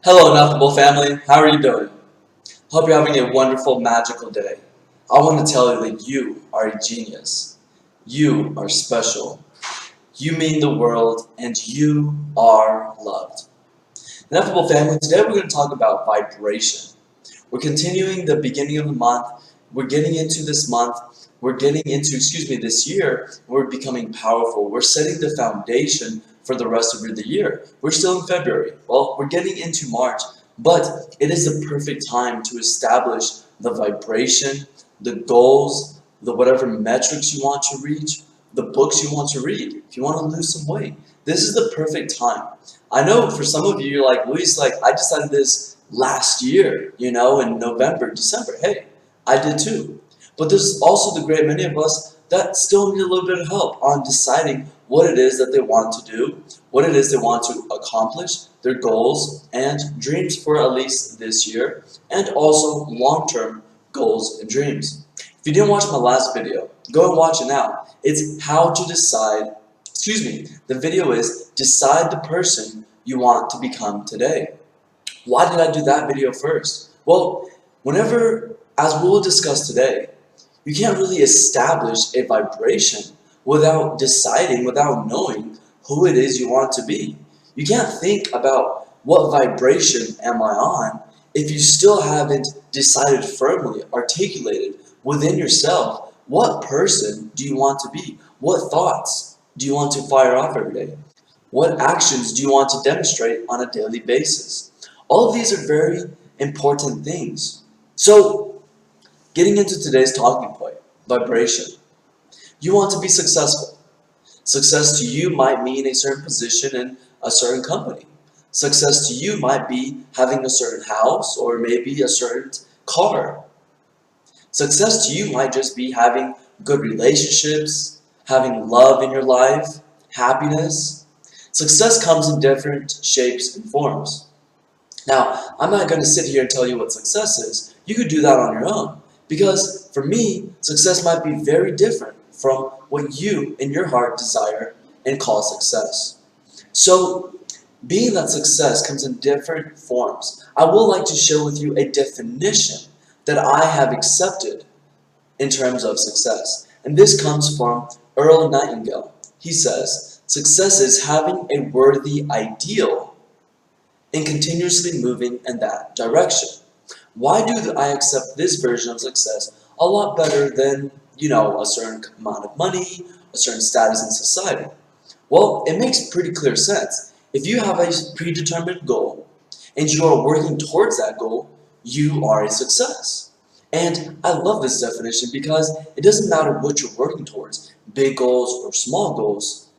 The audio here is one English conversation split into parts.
Hello, Ineffable family. How are you doing? Hope you're having a wonderful, magical day. I want to tell you that you are a genius. You are special. You mean the world, and you are loved. Ineffable family, today we're going to talk about vibration. We're continuing the beginning of the month. We're getting into this month. We're getting into, this year. We're becoming powerful. We're setting the foundation for the rest of the year. We're still in February. Well, we're getting into March, but it is the perfect time to establish the vibration, the goals, the whatever metrics you want to reach, the books you want to read. If you want to lose some weight, this is the perfect time. I know for some of you, you're like, Luis, I decided this last year, in November, December. Hey, I did too. But there's also the great many of us that still need a little bit of help on deciding what it is that they want to do, what it is they want to accomplish, their goals and dreams for at least this year, and also long-term goals and dreams. If you didn't watch my last video, go and watch it now. It's how to decide, the video is decide the person you want to become today. Why did I do that video first? Well, as we will discuss today, you can't really establish a vibration without deciding, without knowing who it is you want to be. You can't think about what vibration am I on if you still haven't decided firmly, articulated within yourself, what person do you want to be? What thoughts do you want to fire off every day? What actions do you want to demonstrate on a daily basis? All of these are very important things. So, getting into today's talking point, vibration. You want to be successful. Success to you might mean a certain position in a certain company. Success to you might be having a certain house or maybe a certain car. Success to you might just be having good relationships, having love in your life, happiness. Success comes in different shapes and forms. Now, I'm not going to sit here and tell you what success is. You could do that on your own. Because for me, success might be very different from what you in your heart desire and call success. So, being that success comes in different forms, I would like to share with you a definition that I have accepted in terms of success. And this comes from Earl Nightingale. He says, success is having a worthy ideal and continuously moving in that direction. Why do I accept this version of success a lot better than, a certain amount of money, a certain status in society? Well, it makes pretty clear sense. If you have a predetermined goal and you are working towards that goal, you are a success. And I love this definition because it doesn't matter what you're working towards, big goals or small goals.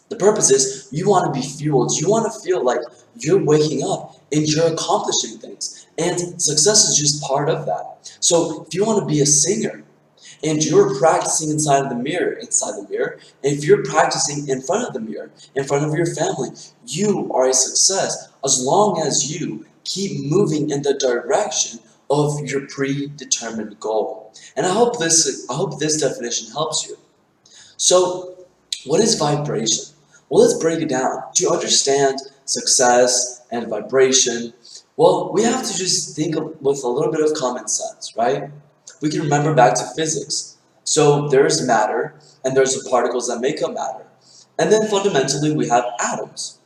The purpose is you want to be fueled. You want to feel like you're waking up and you're accomplishing things. And success is just part of that. So if you want to be a singer and you're practicing inside the mirror, and if you're practicing in front of the mirror, in front of your family, you are a success as long as you keep moving in the direction of your predetermined goal. And I hope this definition helps you. So, what is vibration? Well, let's break it down. To understand success and vibration, well, we have to just think with a little bit of common sense, right? We can remember back to physics. So there's matter, and there's the particles that make up matter. And then fundamentally, we have atoms.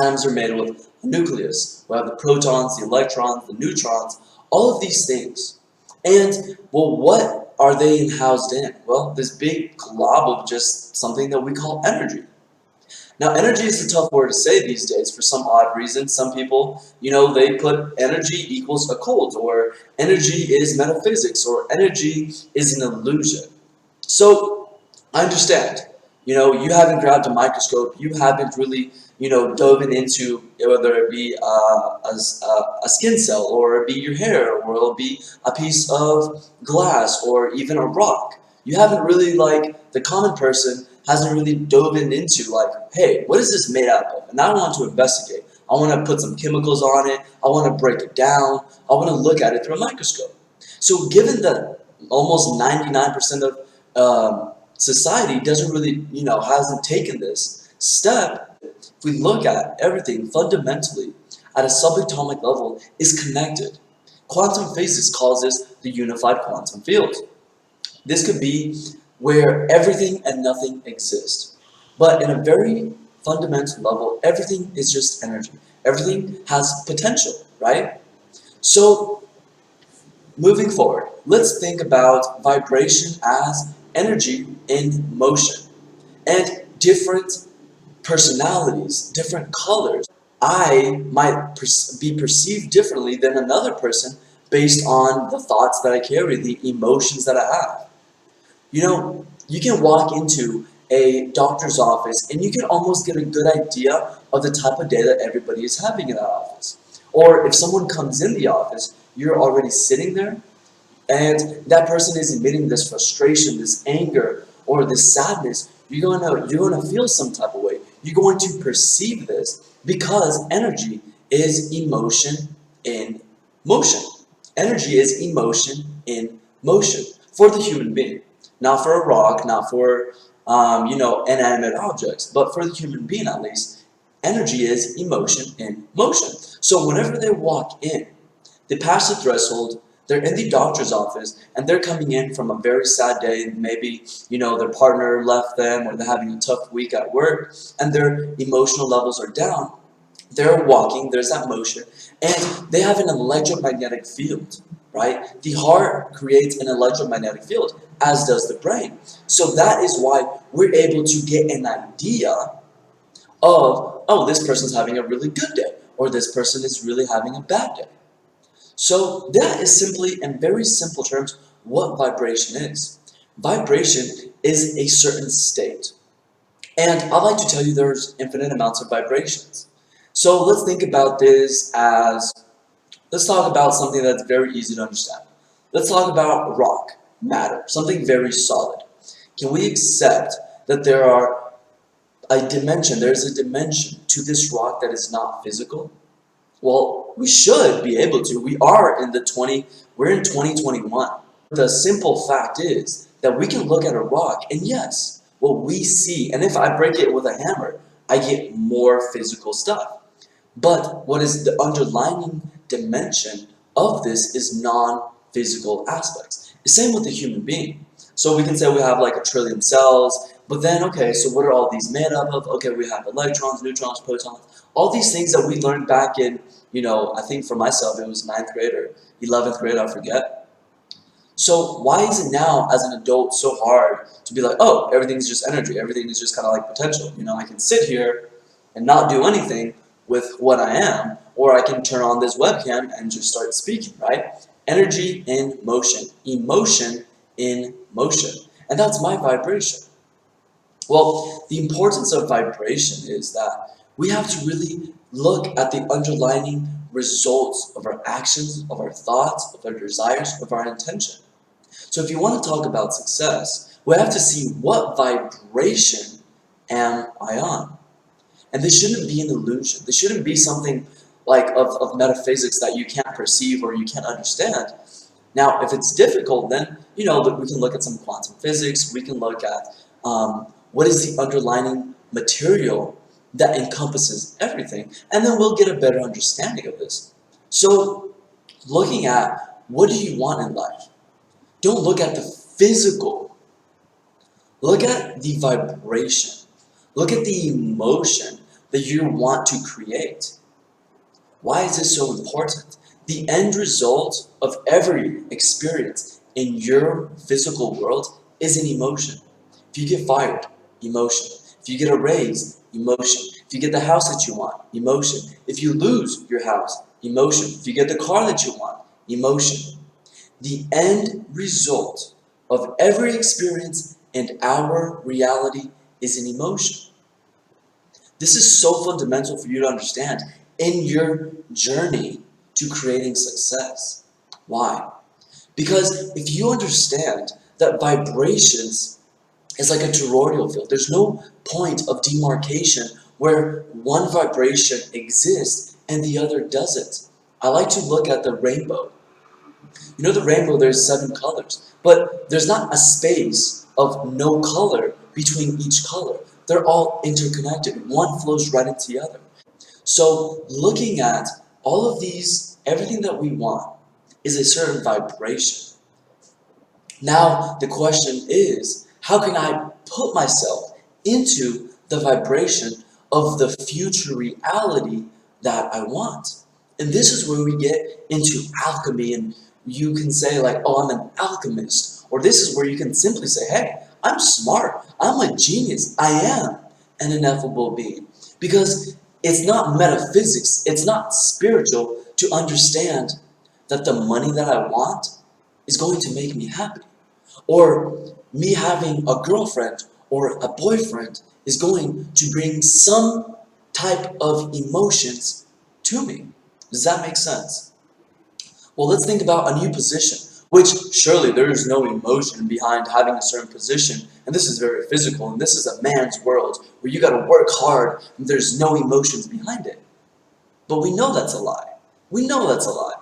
Atoms are made with a nucleus. We have the protons, the electrons, the neutrons, all of these things. And, well, what are they housed in? Well, this big glob of just something that we call energy. Now, energy is a tough word to say these days for some odd reason. Some people, they put energy equals occult, or energy is metaphysics, or energy is an illusion. So, I understand. You haven't grabbed a microscope. You haven't really, dove into whether it be a skin cell, or it be your hair, or it'll be a piece of glass, or even a rock. You haven't really, the common person hasn't really dove into, hey, what is this made out of? And I want to investigate. I want to put some chemicals on it. I want to break it down. I want to look at it through a microscope. So given that almost 99% of society doesn't really, hasn't taken this step, if we look at everything fundamentally at a subatomic level is connected. Quantum physics calls this the unified quantum field. This could be where everything and nothing exist. But in a very fundamental level, everything is just energy. Everything has potential, right? So, moving forward, let's think about vibration as energy in motion and different personalities, different colors. I might be perceived differently than another person based on the thoughts that I carry, the emotions that I have. You know, you can walk into a doctor's office and you can almost get a good idea of the type of day that everybody is having in that office. Or if someone comes in the office, you're already sitting there and that person is emitting this frustration, this anger, or this sadness, you're gonna feel some type of way. You're going to perceive this because energy is emotion in motion. Energy is emotion in motion for the human being, not for a rock, not for inanimate objects, but for the human being at least. Energy is emotion in motion. So whenever they walk in, they pass the threshold, they're in the doctor's office, and they're coming in from a very sad day. Maybe, their partner left them, or they're having a tough week at work, and their emotional levels are down. They're walking, there's that motion, and they have an electromagnetic field, right? The heart creates an electromagnetic field, as does the brain. So that is why we're able to get an idea of, oh, this person's having a really good day, or this person is really having a bad day. So that is simply, in very simple terms, what vibration is. Vibration is a certain state. And I'd like to tell you there's infinite amounts of vibrations. So let's think about this as, let's talk about something that's very easy to understand. Let's talk about rock, matter, something very solid. Can we accept that there's a dimension to this rock that is not physical? Well, we should be able to. We're in 2021. The simple fact is that we can look at a rock and yes, what we see, and if I break it with a hammer, I get more physical stuff. But what is the underlying dimension of this is non-physical aspects. The same with the human being. So we can say we have like a trillion cells, but then, okay, so what are all these made up of? Okay, we have electrons, neutrons, protons, all these things that we learned back in, I think for myself it was ninth grade or 11th grade, I forget. So why is it now as an adult so hard to be like, oh, everything's just energy, everything is just kind of like potential. I can sit here and not do anything with what I am, or I can turn on this webcam and just start speaking, right? Energy in motion, emotion in motion. And that's my vibration. Well, the importance of vibration is that we have to really look at the underlying results of our actions, of our thoughts, of our desires, of our intention. So if you want to talk about success, we have to see what vibration am I on. And this shouldn't be an illusion. This shouldn't be something like of metaphysics that you can't perceive or you can't understand. Now, if it's difficult, then, we can look at some quantum physics. We can look at what is the underlying material that encompasses everything. And then we'll get a better understanding of this. So, looking at what do you want in life? Don't look at the physical. Look at the vibration. Look at the emotion that you want to create. Why is this so important? The end result of every experience in your physical world is an emotion. If you get fired, emotion. If you get a raise, emotion. If you get the house that you want, emotion. If you lose your house, emotion. If you get the car that you want, emotion. The end result of every experience and our reality is an emotion. This is so fundamental for you to understand in your journey to creating success. Why? Because if you understand that vibrations is like a toroidal field, there's no point of demarcation where one vibration exists and the other doesn't. I like to look at the rainbow. The rainbow, there's 7 colors, but there's not a space of no color between each color. They're all interconnected. One flows right into the other. So looking at all of these, everything that we want is a certain vibration. Now, the question is, how can I put myself into the vibration of the future reality that I want? And this is where we get into alchemy, and you can say like, oh, I'm an alchemist. Or this is where you can simply say, hey, I'm smart. I'm a genius. I am an ineffable being. Because it's not metaphysics, it's not spiritual to understand that the money that I want is going to make me happy. Or me having a girlfriend or a boyfriend is going to bring some type of emotions to me. Does that make sense? Well, let's think about a new position, which surely there is no emotion behind having a certain position, and this is very physical, and this is a man's world where you gotta work hard and there's no emotions behind it. But we know that's a lie. We know that's a lie.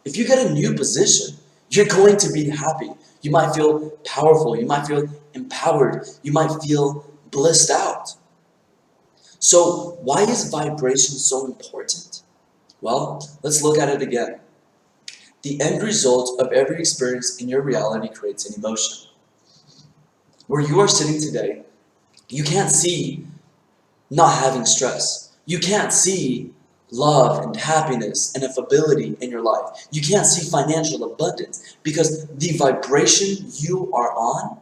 If you get a new position, you're going to be happy. You might feel powerful. You might feel empowered. You might feel blissed out. So why is vibration so important? Well, let's look at it again. The end result of every experience in your reality creates an emotion. Where you are sitting today, you can't see not having stress. You can't see love and happiness and affability in your life. You can't see financial abundance because the vibration you are on,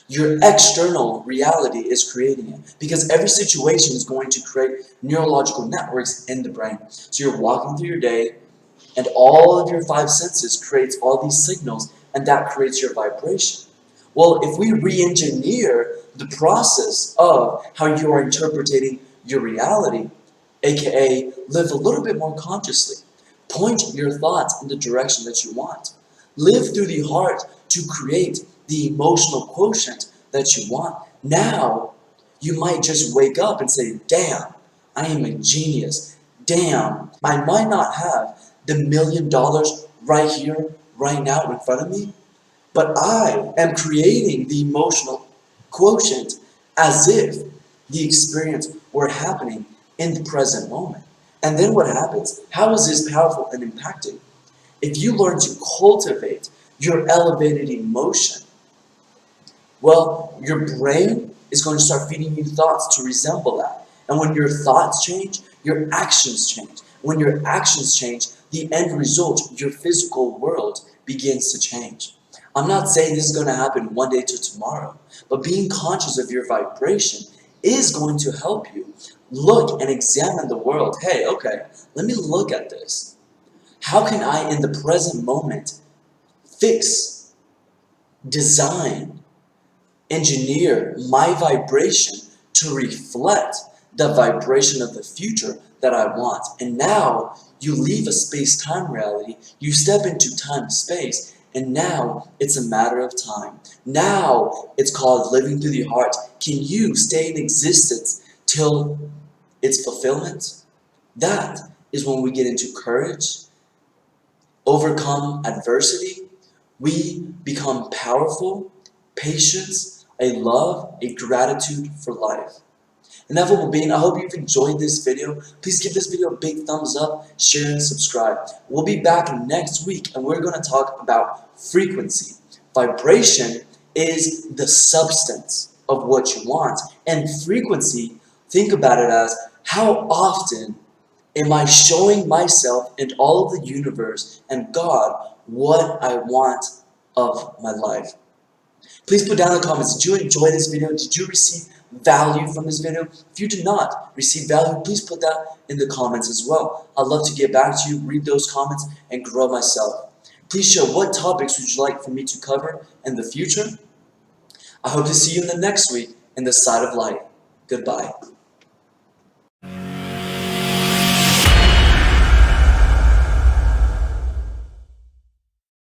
your external reality is creating it. Because every situation is going to create neurological networks in the brain. So you're walking through your day and all of your five senses creates all these signals, and that creates your vibration. Well, if we re-engineer the process of how you are interpreting your reality, aka live a little bit more consciously, point your thoughts in the direction that you want, live through the heart to create the emotional quotient that you want. Now, you might just wake up and say, damn, I am a genius. Damn, I might not have the $1 million right here, right now in front of me, but I am creating the emotional quotient as if the experience were happening in the present moment. And then what happens? How is this powerful and impacting? If you learn to cultivate your elevated emotion, well, your brain is going to start feeding you thoughts to resemble that. And when your thoughts change, your actions change. When your actions change, the end result, your physical world, begins to change. I'm not saying this is going to happen one day to tomorrow, but being conscious of your vibration is going to help you look and examine the world. Hey, okay, let me look at this. How can I, in the present moment, fix, design, engineer my vibration to reflect the vibration of the future that I want? And now you leave a space-time reality, you step into time-space, and now it's a matter of time. Now it's called living through the heart. Can you stay in existence till its fulfillment? That is when we get into courage, overcome adversity, we become powerful, patience, a love, a gratitude for life. Ineffable being, I hope you've enjoyed this video. Please give this video a big thumbs up, share, and subscribe. We'll be back next week, and we're going to talk about frequency. Vibration is the substance of what you want, and frequency, think about it as how often am I showing myself and all of the universe and God what I want of my life? Please put down in the comments, did you enjoy this video? Did you receive value from this video? If you did not receive value, please put that in the comments as well. I'd love to get back to you, read those comments, and grow myself. Please share what topics would you like for me to cover in the future. I hope to see you in the next week in the side of light. Goodbye.